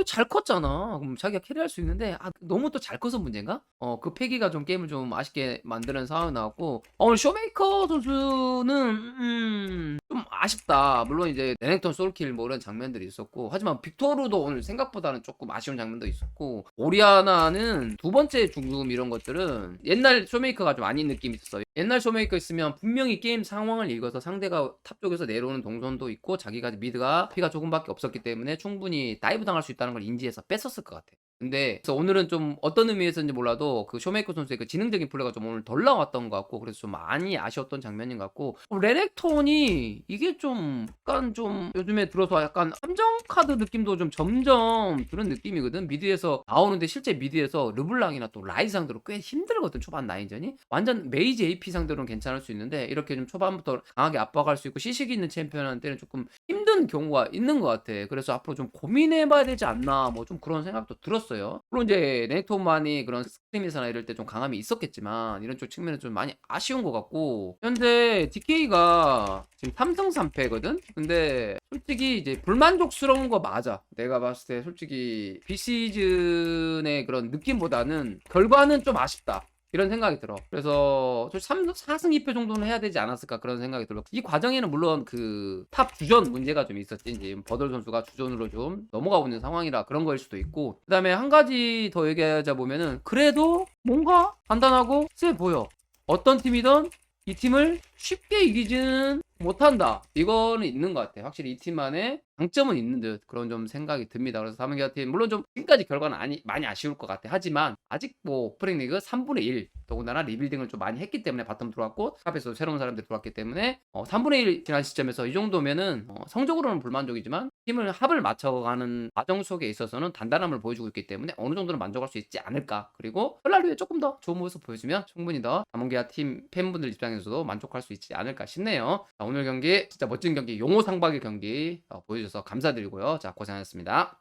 잘 컸잖아. 그럼 자기가 캐리할 수 있는데, 너무 또 잘 커서 문제인가? 그 패기가 좀 게임을 좀 아쉽게 만드는 상황이 나왔고, 오늘 쇼메이커 선수는, 좀 아쉽다. 물론 이제 레넥톤 솔킬 뭐 이런 장면들이 있었고, 하지만 빅토르도 오늘 생각보다는 조금 아쉬운 장면도 있었고, 오리아나는 두 번째 중금 이런 것들은 옛날 쇼메이커가 좀 아닌 느낌이 있었어요. 옛날 쇼메이커 있으면 분명히 게임 상황을 읽어서 상대가 탑 쪽에서 내려오는 동선도 있고 자기가 미드가 피가 조금밖에 없었기 때문에 충분히 다이브 당할 수 있다는 걸 인지해서 뺐었을 것 같아요. 근데 그래서 오늘은 좀 어떤 의미에서인지 몰라도 그 쇼메이커 선수의 그 지능적인 플레이가 좀 오늘 덜 나왔던 것 같고, 그래서 좀 많이 아쉬웠던 장면인 것 같고, 레넥톤이 이게 좀 약간 좀 요즘에 들어서 약간 함정 카드 느낌도 좀 점점 그런 느낌이거든. 미드에서 나오는데 실제 미드에서 르블랑이나 또 라이 상대로 꽤 힘들거든. 초반 라인전이 완전 메이지 AP 상대로는 괜찮을 수 있는데 이렇게 좀 초반부터 강하게 압박할 수 있고 시식이 있는 챔피언한테는 조금 힘든 경우가 있는 것 같아. 그래서 앞으로 좀 고민해봐야 되지 않나 뭐 좀 그런 생각도 들었어요. 물론 이제 레넥톤만이 그런 스크림에서나 이럴 때 좀 강함이 있었겠지만 이런 쪽 측면은 좀 많이 아쉬운 것 같고, 현재 DK가 지금 3승 3패거든? 근데 솔직히 이제 불만족스러운 거 맞아. 내가 봤을 때 솔직히 비시즌의 그런 느낌보다는 결과는 좀 아쉽다. 이런 생각이 들어. 그래서 4승 2패 정도는 해야 되지 않았을까 그런 생각이 들어. 이 과정에는 물론 그 탑 주전 문제가 좀 있었지. 이제 버들 선수가 주전으로 좀 넘어가고 있는 상황이라 그런 거일 수도 있고, 그 다음에 한 가지 더 얘기하자 보면은 그래도 뭔가 간단하고 세 보여. 어떤 팀이든 이 팀을 쉽게 이기지는 못한다. 이거는 있는 것 같아. 확실히 이 팀만의 장점은 있는 듯 그런 좀 생각이 듭니다. 그래서 사무기아팀 물론 좀 지금까지 결과는 많이 아쉬울 것 같아. 하지만 아직 뭐 오프닝 리그 3분의 1 더군다나 리빌딩을 좀 많이 했기 때문에 바텀 들어왔고 탑에서 새로운 사람들이 들어왔기 때문에 3분의 1 지난 시점에서 이 정도면은 성적으로는 불만족이지만 팀을 합을 맞춰가는 과정 속에 있어서는 단단함을 보여주고 있기 때문에 어느 정도는 만족할 수 있지 않을까. 그리고 설날류에 조금 더 좋은 모습 보여주면 충분히 더 사무기아 팀 팬분들 입장에서도 만족할 수 있지 않을까 싶네요. 자, 오늘 경기 진짜 멋진 경기, 용호 상박의 경기 보여주셔서 감사드리고요. 자, 고생하셨습니다.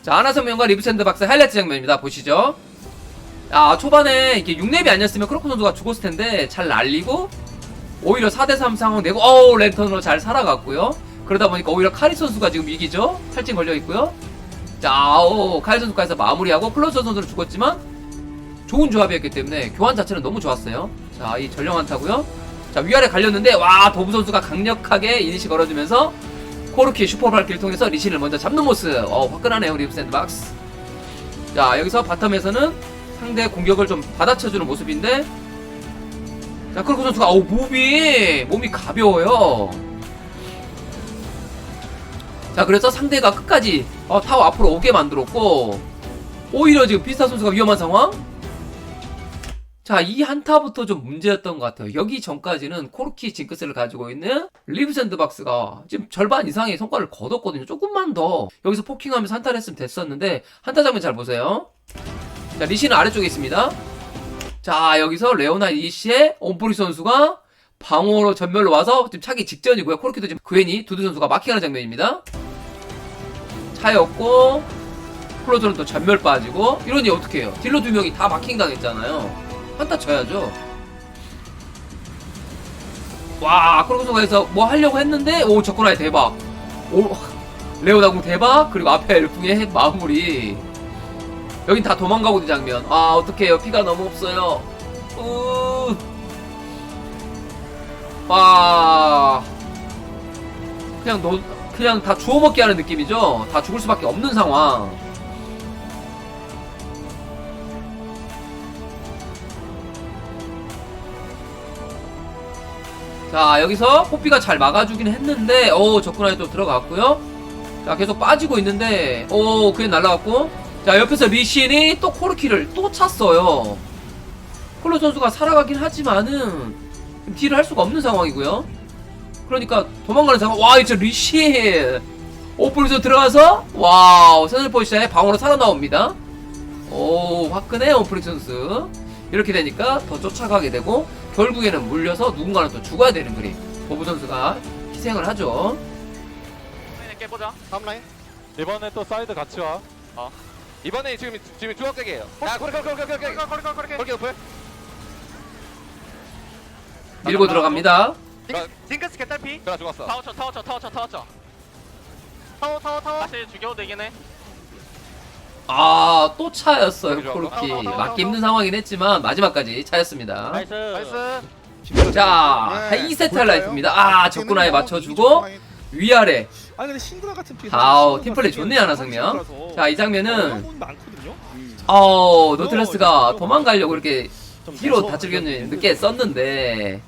자, 하나성명과 리브샌드박스 하이라이트 장면입니다. 보시죠. 초반에 이게 6렙이 아니었으면 크로코 선수가 죽었을 텐데 잘 날리고 오히려 4대3 상황 내고 랜턴으로 잘 살아갔고요. 그러다 보니까 오히려 카리 선수가 지금 이기죠. 탈진 걸려 있고요. 자, 카리 선수까지 마무리하고 클로저 선수는 죽었지만 좋은 조합이었기 때문에 교환 자체는 너무 좋았어요. 자, 이 전령 한타고요. 자, 위아래 갈렸는데 도부 선수가 강력하게 이니시 걸어주면서 코르키 슈퍼발키를 통해서 리신을 먼저 잡는 모습. 화끈하네요, 리브 샌드박스. 자, 여기서 바텀에서는 상대 공격을 좀 받아쳐주는 모습인데, 자, 크로코 선수가 몸이 가벼워요. 자, 그래서 상대가 끝까지 타워 앞으로 오게 만들었고, 오히려 지금 피스타 선수가 위험한 상황. 자, 이 한타부터 좀 문제였던 것 같아요. 여기 전까지는 코르키 징크스를 가지고 있는 리브 샌드박스가 지금 절반 이상의 성과를 거뒀거든요. 조금만 더 여기서 포킹하면서 한타를 했으면 됐었는데, 한타 장면 잘 보세요. 자, 리시는 아래쪽에 있습니다. 자, 여기서 레오나 이시의 온프리 선수가 방어로 전멸로 와서 지금 차기 직전이고요. 코르키도 지금 괜히 두두 선수가 마킹하는 장면입니다. 차였고, 클로저는 또 전멸 빠지고, 이러니 어떡해요. 딜러 2명이 다 마킹 당했잖아요. 한타 쳐야죠. 크로코소가 해서 뭐 하려고 했는데 적군아이 대박. 레오나궁 대박. 그리고 앞에 엘풍의 마무리. 여긴 다 도망가고 있는 장면. 어떡해요. 피가 너무 없어요. 그냥 다 주워먹기 하는 느낌이죠. 다 죽을 수밖에 없는 상황. 자, 여기서 뽀삐가 잘 막아주긴 했는데 적군아이 또 들어갔고요. 자, 계속 빠지고 있는데 그냥 날라갔고, 자, 옆에서 리신이 또 코르키를 또 찼어요. 콜로 선수가 살아가긴 하지만은 딜을 할 수가 없는 상황이고요. 그러니까 도망가는 상황. 이제 리신 오플에서 들어가서 센터 포지션에 방어로 살아나옵니다. 화끈해 오플 선수. 이렇게 되니까 더 쫓아가게 되고 결국에는 물려서 누군가는 또 죽어야 되는 그림. 보부 선수가 희생을 하죠. 라인에 깨보자. 다음 라인. 이번에 또 사이드 같이 와. 이번에 지금 중앙적이에요. 야, 거리 오플. 밀고 들어갑니다. 징크스 개딸피. 그래 죽었어. 타워쳐. 타워. 사실 죽여도 되긴 해. 또 차였어요. 여기 코르키. 좋아. 맞기 힘든 상황이긴 했지만 마지막까지 차였습니다. 나이스. 자, 네, 2세트 볼까요? 하이라이트입니다. 아, 적군아에 맞춰주고 위아래. 아 근데 신드라 같은 피해. 아우, 팀플레이 좋네, 하나생명. 자, 이 장면은 많거든요. 노틸러스가 도망가려고 이렇게 뒤로 다칠견을 늦게 썼는데,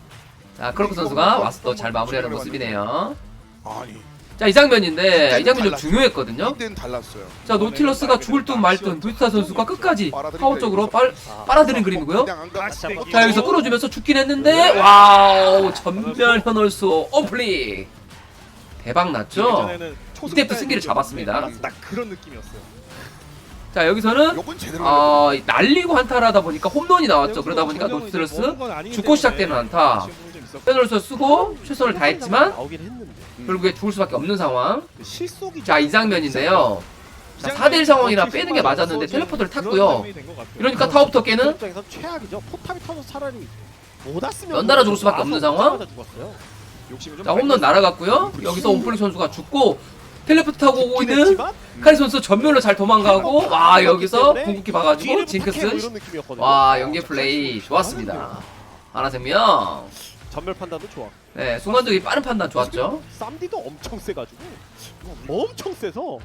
자, 크로크 선수가 와서 또 잘 마무리하는 모습이네요. 아니 자, 이 장면인데, 이 장면 좀 중요했거든요. 이때는 달랐어요. 자, 노틸러스가 죽을 듯 말 듯 부스타 선수가 끝까지 파워 쪽으로 빨아들인 그림이고요. 그냥 안 가. 자, 여기서 끌어주면서 죽긴 했는데, 와우, 전멸 현월수 오플릭. 대박 났죠? 이때부터 승기를 잡았습니다. 딱 그런 느낌이었어요. 자, 여기서는 요건 제대로 날리고 한타를 하다 보니까 홈런이 나왔죠. 그러다 보니까 노틸러스 죽고 시작되는 한타. 현월수 쓰고 최선을 다했지만 나오긴 했는데 결국에 죽을 수밖에 없는 상황. 실속이 자, 이 장면인데요. 자, 4대1 상황이라 빼는 게 맞았는데 텔레포트를 탔고요. 이러니까 타워부터 깨는 입장에서 최악이죠. 포탑이 터서 차라리 못 왔으면 연달아 죽을 수밖에 없는 상황. 자, 홈런 날아갔고요. 여기서 온플릭 선수가 죽고 텔레포트 타고 오고 있는 카리 선수 전멸로 잘 도망가고, 와, 여기서 궁극기 봐가지고 징크스. 와, 연계 플레이 좋았습니다. 하나생명. 전멸 판단도 좋아. 네, 순간적인 빠른 판단 좋았죠. 쌈디도 엄청 세가지고 엄청 세서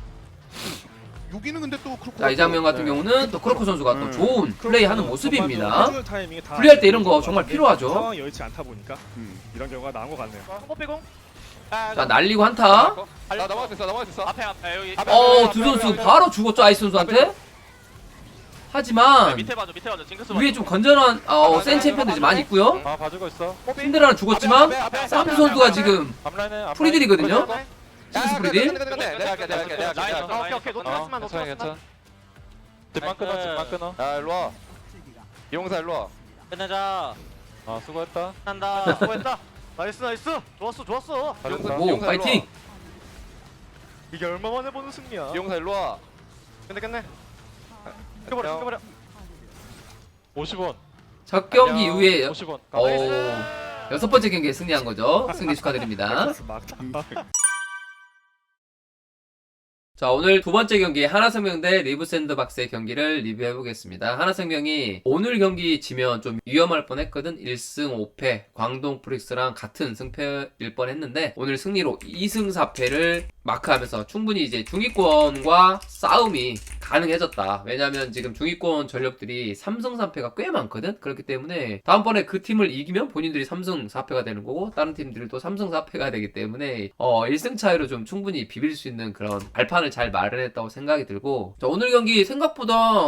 여기는 근데 또 그렇고. 자, 이 장면 같은 경우는 또 크로코 선수가 또 좋은 플레이하는 모습입니다. 타이밍이 다 플레이할 때 이런 거 정말 필요하죠. 상황이 여의치 않다 보니까 이런 경우가 나온 것 같네요. 뽀삐공. 자, 날리고 한타. 나 넘어갈 수 있어 넘어갈 수 있어. 앞에 여기. 두 선수 바로 죽었죠, 아이스 선수한테. 하지만 밑에 봐줘 징크스 위에 좀 건전한 센 챔피언들이 많이 있고요. 아 봐주고 있어. 신데라는 죽었지만 쌈 선수가 지금 앞라인에 프리딜이거든요. 징크스 프리딜. 내가 할게. 오케이 노트라스만 괜찮아. 집만 끊어. 야 일로 와. 이용사 일로 와. 끝내자. 아 수고했다. 한다. 수고했다. 나이스. 좋았어. 잘했다. 오, 파이팅. 이게 얼마만에 보는 승리야. 이용사 일로 와. 끝내. 껴버려. 50원. 첫 경기 이후에 50원. 6번째 경기에 승리한 거죠. 승리 축하드립니다. 자, 오늘 두 번째 경기 하나생명 대 리브 샌드박스의 경기를 리뷰해보겠습니다. 하나생명이 오늘 경기 지면 좀 위험할 뻔했거든. 1승 5패 광동 프릭스랑 같은 승패일 뻔했는데 오늘 승리로 2승 4패를 마크하면서 충분히 이제 중위권과 싸움이 가능해졌다. 왜냐면 지금 중위권 전력들이 3승 3패가 꽤 많거든. 그렇기 때문에 다음번에 그 팀을 이기면 본인들이 3승 4패가 되는 거고 다른 팀들도 3승 4패가 되기 때문에 1승 차이로 좀 충분히 비빌 수 있는 그런 발판을 잘 마련했다고 생각이 들고, 자, 오늘 경기 생각보다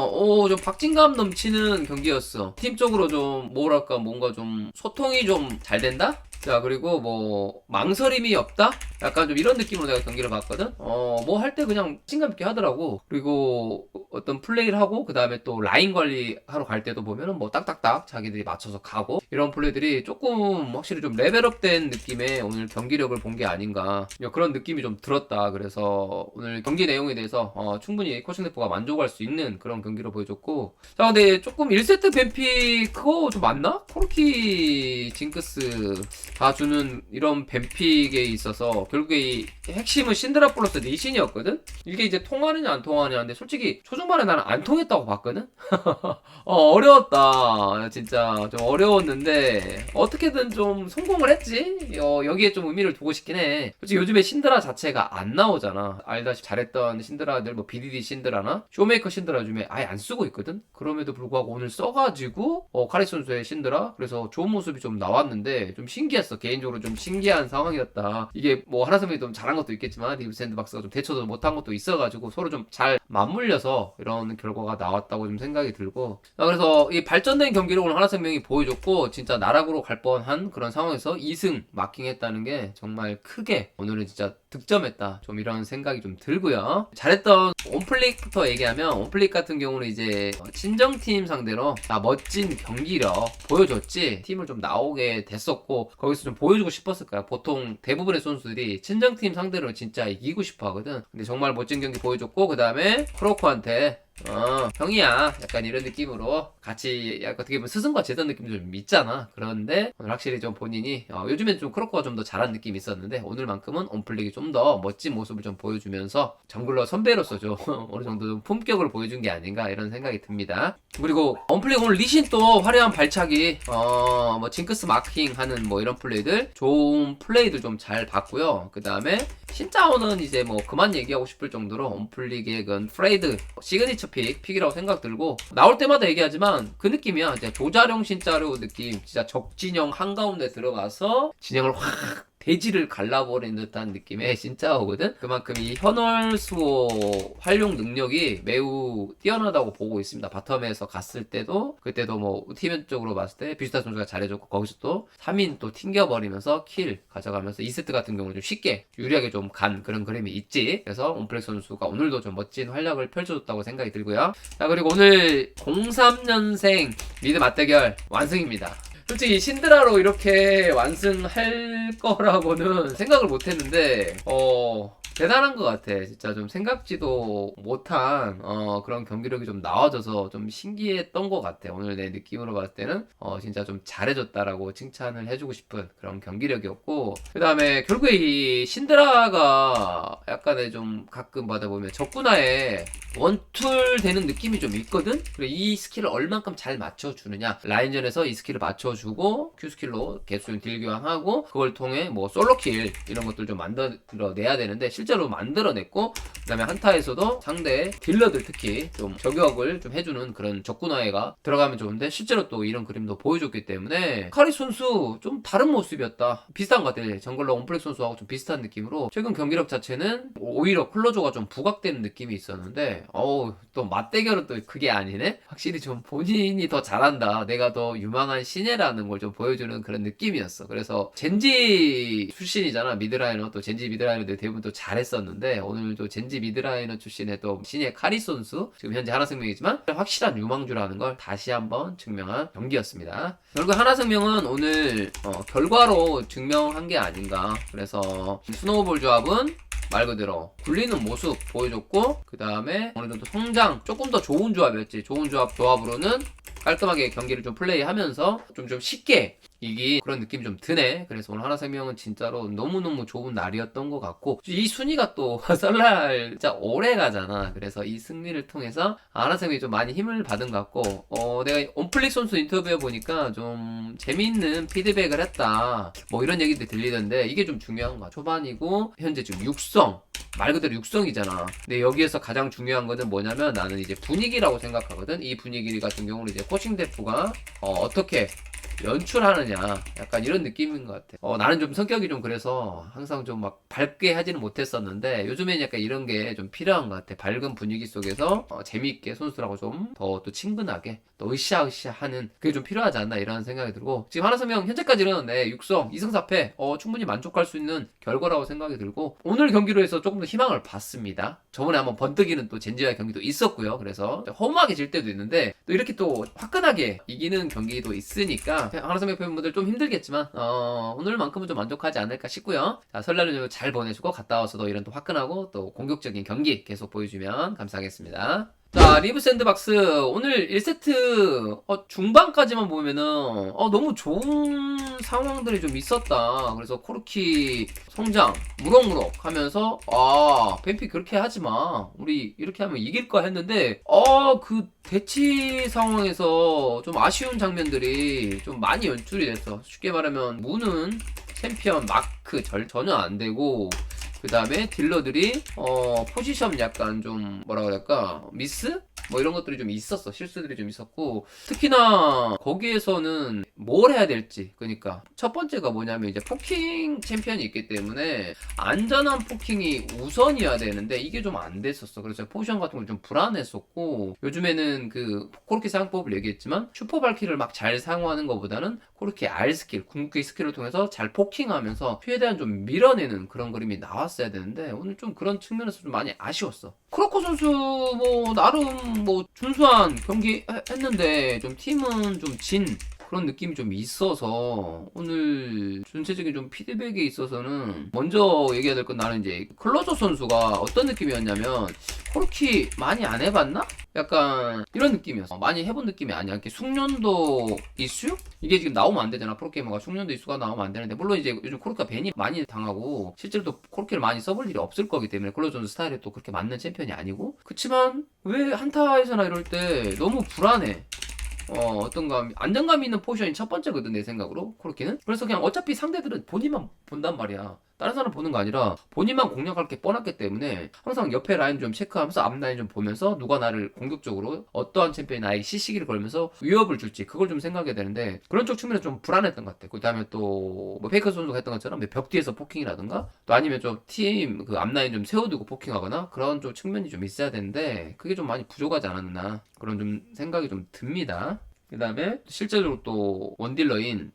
좀 박진감 넘치는 경기였어. 팀적으로 좀 뭐랄까 뭔가 좀 소통이 좀 잘 된다? 자, 그리고 뭐 망설임이 없다? 약간 좀 이런 느낌으로 내가 경기를 봤거든. 뭐 할 때 그냥 자신감 있게 하더라고. 그리고 어떤 플레이를 하고 그 다음에 또 라인 관리하러 갈 때도 보면은 뭐 딱딱딱 자기들이 맞춰서 가고, 이런 플레이들이 조금 확실히 좀 레벨업된 느낌의 오늘 경기력을 본 게 아닌가, 그런 느낌이 좀 들었다. 그래서 오늘 경기 내용에 대해서 충분히 코칭 대표가 만족할 수 있는 그런 경기로 보여줬고, 자, 근데 조금 1세트 뱀픽 그거 좀 맞나? 코르키 징크스 다 주는 이런 뱀픽에 있어서 결국에 이 핵심은 신드라 플러스 리신이었거든? 이게 이제 통하느냐 안 통하느냐. 근데 솔직히 초중반에 나는 안 통했다고 봤거든? 어려웠다. 진짜 좀 어려웠는데 어떻게든 좀 성공을 했지? 여기에 좀 의미를 두고 싶긴 해. 솔직히 요즘에 신드라 자체가 안 나오잖아. 알다시피 잘했던 신드라들, 뭐 BDD 신드라나 쇼메이커 신드라 요즘에 아예 안 쓰고 있거든? 그럼에도 불구하고 오늘 써가지고 카리 선수의 신드라, 그래서 좋은 모습이 좀 나왔는데 좀 신기했어. 개인적으로 좀 신기한 상황이었다. 이게 뭐 하나선이 좀 잘한 것도 있겠지만 리브 샌드박스가 좀 대처도 못한 것도 있어가지고 서로 좀 잘 맞물려서 이런 결과가 나왔다고 좀 생각이 들고, 그래서 이 발전된 경기를 오늘 하나생명이 보여줬고 진짜 나락으로 갈 뻔한 그런 상황에서 2승 마킹했다는 게 정말 크게 오늘은 진짜 득점했다, 좀 이런 생각이 좀 들고요. 잘했던 온플릭부터 얘기하면, 온플릭 같은 경우는 이제 친정팀 상대로 멋진 경기력 보여줬지, 팀을 좀 나오게 됐었고 거기서 좀 보여주고 싶었을 거야. 보통 대부분의 선수들이 친정팀 상대로 진짜 이기고 싶어 하거든. 근데 정말 멋진 경기 보여줬고, 그 다음에 크로코한테 형이야. 약간 이런 느낌으로 같이 약간 어떻게 보면 스승과 제자 느낌도 좀 있잖아. 그런데 오늘 확실히 좀 본인이 요즘엔 좀 크로커가 좀 더 잘한 느낌이 있었는데 오늘만큼은 온플릭이 좀 더 멋진 모습을 좀 보여주면서 정글러 선배로서 좀 어느 정도 좀 품격을 보여준 게 아닌가 이런 생각이 듭니다. 그리고 온플릭 오늘 리신 또 화려한 발차기 뭐 징크스 마킹 하는 뭐 이런 플레이들 좋은 플레이들 좀 잘 봤고요. 그 다음에 신짜오는 이제 뭐 그만 얘기하고 싶을 정도로 온플릭의 그 프레이드 시그니처 픽이라고 생각 들고 나올 때마다 얘기하지만 그 느낌이야. 이제 조자룡 신짜오 느낌. 진짜 적진영 한가운데 들어가서 진영을 확 대지를 갈라버린 듯한 느낌의 신짜오거든. 그만큼 이 현월수호 활용 능력이 매우 뛰어나다고 보고 있습니다. 바텀에서 갔을 때도 그때도 뭐 팀면적으로 봤을 때 뷰스타 선수가 잘해줬고 거기서 또 3인 또 튕겨버리면서 킬 가져가면서 2세트 같은 경우는 좀 쉽게 유리하게 좀 간 그런 그림이 있지. 그래서 온플렉 선수가 오늘도 좀 멋진 활약을 펼쳐줬다고 생각이 들고요. 자, 그리고 오늘 03년생 미드 맞대결 완승입니다. 솔직히 신드라로 이렇게 완승할 거라고는 생각을 못했는데 대단한 것 같아. 진짜 좀 생각지도 못한 그런 경기력이 좀 나와줘서 좀 신기했던 것 같아. 오늘 내 느낌으로 봤을 때는 진짜 좀 잘해줬다라고 칭찬을 해주고 싶은 그런 경기력이었고, 그 다음에 결국에 이 신드라가 약간의 좀 가끔 받아보면 적군화에 원툴 되는 느낌이 좀 있거든? 그래, 이 스킬을 얼만큼 잘 맞춰주느냐. 라인전에서 이 스킬을 맞춰주고 Q 스킬로 개수 딜 교환하고 그걸 통해 뭐 솔로킬 이런 것들 좀 만들어내야 되는데 실제로 만들어냈고, 그 다음에 한타에서도 상대 딜러들 특히 좀 저격을 좀 해주는 그런 적군화해가 들어가면 좋은데 실제로 또 이런 그림도 보여줬기 때문에 카리 선수 좀 다른 모습이었다. 비슷한 것 같아. 정글러 온플렉 선수하고 좀 비슷한 느낌으로 최근 경기력 자체는 오히려 클로저가 좀 부각되는 느낌이 있었는데 또 맞대결은 또 그게 아니네. 확실히 좀 본인이 더 잘한다, 내가 더 유망한 신예라는 걸 좀 보여주는 그런 느낌이었어. 그래서 젠지 출신이잖아, 미드라이너. 또 젠지 미드라이너들 대부분 또 잘했었는데 오늘도 젠지 미드라이너 출신의 또 신예 카리 선수, 지금 현재 하나생명이지만 확실한 유망주라는 걸 다시 한번 증명한 경기였습니다. 결국 하나생명은 오늘 결과로 증명한 게 아닌가. 그래서 스노우볼 조합은 말 그대로 굴리는 모습 보여줬고, 그 다음에 어느 정도 성장 조금 더 좋은 조합이었지. 좋은 조합으로는 깔끔하게 경기를 좀 플레이하면서 좀 쉽게 이긴 그런 느낌이 좀 드네. 그래서 오늘 하나생명은 진짜로 너무너무 좋은 날이었던 것 같고, 이 순위가 또 설날 진짜 오래 가잖아. 그래서 이 승리를 통해서 하나생명이 좀 많이 힘을 받은 것 같고, 내가 온플릭 선수 인터뷰해 보니까 좀 재미있는 피드백을 했다, 뭐 이런 얘기도 들리던데 이게 좀 중요한 것 같아. 초반이고 현재 지금 육성, 말 그대로 육성이잖아. 근데 여기에서 가장 중요한 거는 뭐냐면 나는 이제 분위기라고 생각하거든. 이 분위기 같은 경우는 이제 코칭 대프가 어떻게 연출하느냐, 약간 이런 느낌인 것 같아. 나는 좀 성격이 좀 그래서 항상 좀 막 밝게 하지는 못했었는데 요즘엔 약간 이런 게 좀 필요한 것 같아. 밝은 분위기 속에서 재미있게 선수들하고 좀 더 또 친근하게 또 으쌰으쌰 하는 그게 좀 필요하지 않나 이런 생각이 들고, 지금 하나생명 현재까지는 육성 2승 4패 충분히 만족할 수 있는 결과라고 생각이 들고, 오늘 경기로 해서 조금 더 희망을 봤습니다. 저번에 한번 번뜩이는 또 젠지와의 경기도 있었고요. 그래서 허무하게 질 때도 있는데 또 이렇게 또 화끈하게 이기는 경기도 있으니까 하나생명 팬분들 좀 힘들겠지만 오늘만큼은 좀 만족하지 않을까 싶고요. 자, 설날은 잘 보내시고 갔다 와서도 이런 또 화끈하고 또 공격적인 경기 계속 보여주면 감사하겠습니다. 자, 리브 샌드박스 오늘 1세트 중반까지만 보면은 너무 좋은 상황들이 좀 있었다. 그래서 코르키 성장 무럭무럭 하면서 뱀피 그렇게 하지마, 우리 이렇게 하면 이길 거야 했는데 그 대치 상황에서 좀 아쉬운 장면들이 좀 많이 연출이 됐어. 쉽게 말하면 무는 챔피언 마크 전혀 안 되고, 그 다음에 딜러들이 포지션 약간 좀 뭐라 그럴까, 미스? 뭐 이런 것들이 좀 있었어. 실수들이 좀 있었고, 특히나 거기에서는 뭘 해야 될지. 그러니까 첫 번째가 뭐냐면 이제 포킹 챔피언이 있기 때문에 안전한 포킹이 우선이어야 되는데 이게 좀 안 됐었어. 그래서 포지션 같은 걸 좀 불안했었고, 요즘에는 그 코르키 사용법을 얘기했지만 슈퍼 발키를 막 잘 사용하는 것보다는 코르키 R 스킬, 궁극기 스킬을 통해서 잘 포킹하면서 최대한 좀 밀어내는 그런 그림이 나왔어야 되는데 오늘 좀 그런 측면에서 좀 많이 아쉬웠어. 크로커 선수 뭐 나름 뭐 준수한 경기 했는데 좀 팀은 좀 진 그런 느낌이 좀 있어서 오늘 전체적인 좀 피드백에 있어서는 먼저 얘기해야 될 건 나는 이제 클로저 선수가 어떤 느낌이었냐면 코르키 많이 안 해봤나? 약간 이런 느낌이었어. 많이 해본 느낌이 아니야. 이렇게 숙련도 이슈? 이게 지금 나오면 안 되잖아. 프로게이머가 숙련도 이슈가 나오면 안 되는데 물론 이제 요즘 코르키가 벤이 많이 당하고 실제로 또 코르키를 많이 써볼 일이 없을 거기 때문에 클로저 선수 스타일에 또 그렇게 맞는 챔피언이 아니고 그치만 왜 한타에서나 이럴 때 너무 불안해. 어떤가 안정감 있는 포지션이 첫 번째거든 내 생각으로 코르키는. 그래서 그냥 어차피 상대들은 본인만 본단 말이야. 다른 사람 보는 거 아니라 본인만 공략할 게 뻔했기 때문에 항상 옆에 라인 좀 체크하면서 앞 라인 좀 보면서 누가 나를 공격적으로 어떠한 챔피언이 나에게 시시기를 걸면서 위협을 줄지 그걸 좀 생각해야 되는데 그런 쪽 측면에서 좀 불안했던 것 같아. 그 다음에 또 뭐 페이커 선수가 했던 것처럼 벽 뒤에서 포킹이라든가 또 아니면 좀 팀 그 앞라인 좀 세워두고 포킹하거나 그런 쪽 측면이 좀 있어야 되는데 그게 좀 많이 부족하지 않았나 그런 좀 생각이 좀 듭니다. 그 다음에 실제적으로 또 원딜러인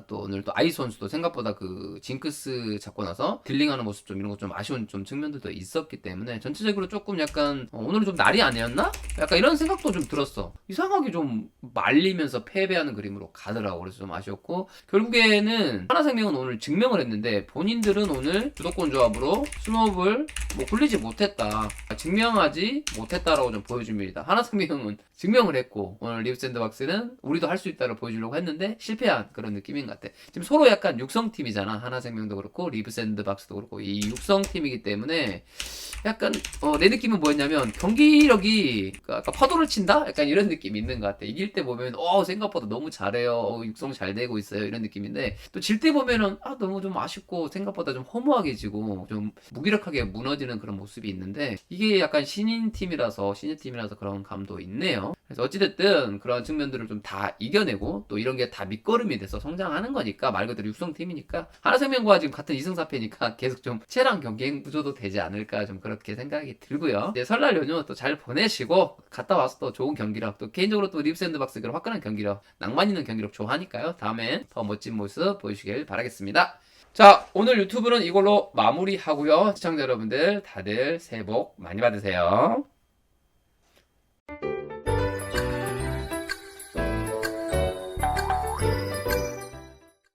또 오늘 또 아이 선수도 생각보다 그 징크스 잡고 나서 딜링하는 모습 좀 이런 거 좀 아쉬운 좀 측면들도 있었기 때문에 전체적으로 조금 약간 오늘은 좀 날이 아니었나? 약간 이런 생각도 좀 들었어. 이상하게 좀 말리면서 패배하는 그림으로 가더라고. 그래서 좀 아쉬웠고 결국에는 하나생명은 오늘 증명을 했는데 본인들은 오늘 주도권 조합으로 스노우를 뭐 굴리지 못했다. 증명하지 못했다라고 좀 보여줍니다. 하나생명은 증명을 했고 오늘 리브 샌드박스는 우리도 할 수 있다를 보여주려고 했는데 실패한 그런 느낌인 것 같아. 지금 서로 약간 육성팀이잖아. 하나생명도 그렇고 리브 샌드박스도 그렇고 이 육성팀이기 때문에 약간 내 느낌은 뭐였냐면 경기력이 아까 파도를 친다? 약간 이런 느낌이 있는 것 같아. 이길 때 보면 생각보다 너무 잘해요. 육성 잘 되고 있어요. 이런 느낌인데 또 질 때 보면은 너무 좀 아쉽고 생각보다 좀 허무하게 지고 좀 무기력하게 무너지는 그런 모습이 있는데 이게 약간 신인팀이라서 그런 감도 있네요. 그래서 어찌됐든 그런 측면들을 좀 다 이겨내고 또 이런 게 다 밑거름이 돼서 성장하는 거니까 말 그대로 육성팀이니까 하나생명과 지금 같은 2승 4패니까 계속 좀 치열한 경쟁 구조도 되지 않을까 좀 그렇게 생각이 들고요. 이제 설날 연휴 또 잘 보내시고 갔다 와서 또 좋은 경기력 또 개인적으로 또 리브 샌드박스 그런 화끈한 경기력 낭만 있는 경기력 좋아하니까요. 다음엔 더 멋진 모습 보여주시길 바라겠습니다. 자, 오늘 유튜브는 이걸로 마무리하고요. 시청자 여러분들 다들 새해 복 많이 받으세요.